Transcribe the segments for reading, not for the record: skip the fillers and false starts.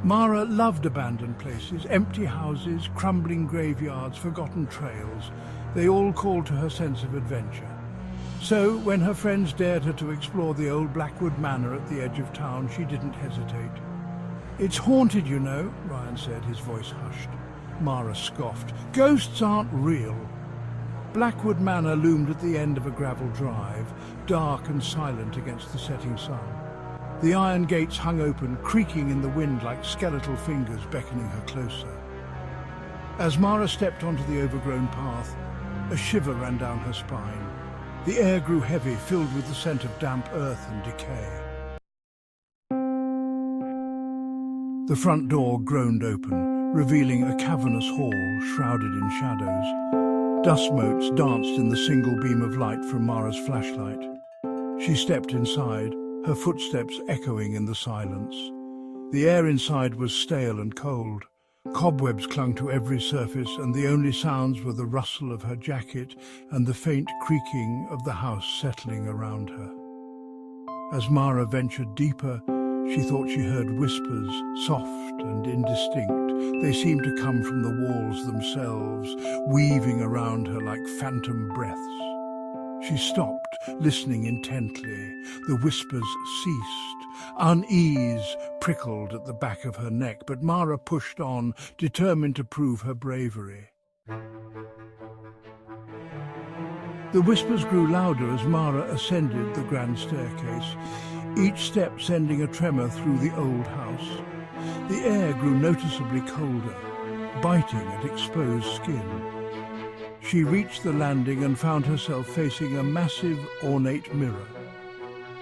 Mara loved abandoned places, empty houses, crumbling graveyards, forgotten trails. They all called to her sense of adventure. So, when her friends dared her to explore the old Blackwood Manor at the edge of town, she didn't hesitate. "It's haunted, you know," Ryan said, his voice hushed. Mara scoffed. "Ghosts aren't real." Blackwood Manor loomed at the end of a gravel drive, dark and silent against the setting sun. The iron gates hung open, creaking in the wind like skeletal fingers beckoning her closer. As Mara stepped onto the overgrown path, a shiver ran down her spine. The air grew heavy, filled with the scent of damp earth and decay. The front door groaned open, revealing a cavernous hall shrouded in shadows. Dust motes danced in the single beam of light from Mara's flashlight. She stepped inside, her footsteps echoing in the silence. The air inside was stale and cold. Cobwebs clung to every surface, and the only sounds were the rustle of her jacket and the faint creaking of the house settling around her. As Mara ventured deeper, she thought she heard whispers, soft and indistinct. They seemed to come from the walls themselves, weaving around her like phantom breaths. She stopped, listening intently. The whispers ceased. Unease prickled at the back of her neck, but Mara pushed on, determined to prove her bravery. The whispers grew louder as Mara ascended the grand staircase, each step sending a tremor through the old house. The air grew noticeably colder, biting at exposed skin. She reached the landing and found herself facing a massive, ornate mirror.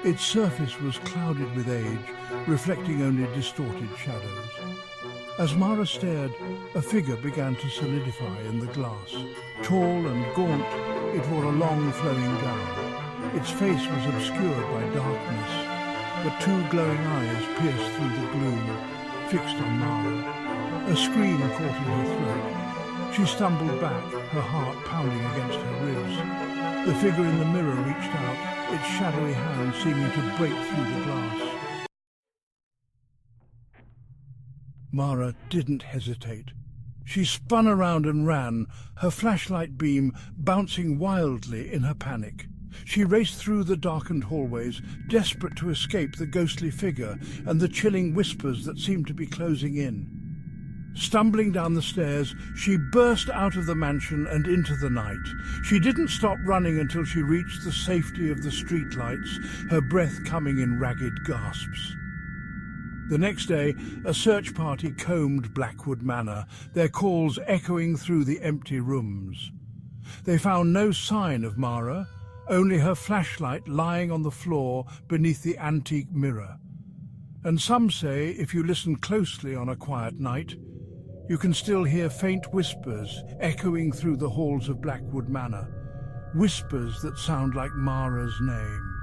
Its surface was clouded with age, reflecting only distorted shadows. As Mara stared, a figure began to solidify in the glass. Tall and gaunt, it wore a long flowing gown. Its face was obscured by darkness, but two glowing eyes pierced through the gloom, fixed on Mara. A scream caught in her throat. She stumbled back, her heart pounding against her ribs. The figure in the mirror reached out, its shadowy hand seeming to break through the glass. Mara didn't hesitate. She spun around and ran, her flashlight beam bouncing wildly in her panic. She raced through the darkened hallways, desperate to escape the ghostly figure and the chilling whispers that seemed to be closing in. Stumbling down the stairs, she burst out of the mansion and into the night. She didn't stop running until she reached the safety of the streetlights, her breath coming in ragged gasps. The next day, a search party combed Blackwood Manor, their calls echoing through the empty rooms. They found no sign of Mara, only her flashlight lying on the floor beneath the antique mirror. And some say if you listen closely on a quiet night, you can still hear faint whispers echoing through the halls of Blackwood Manor, whispers that sound like Mara's name.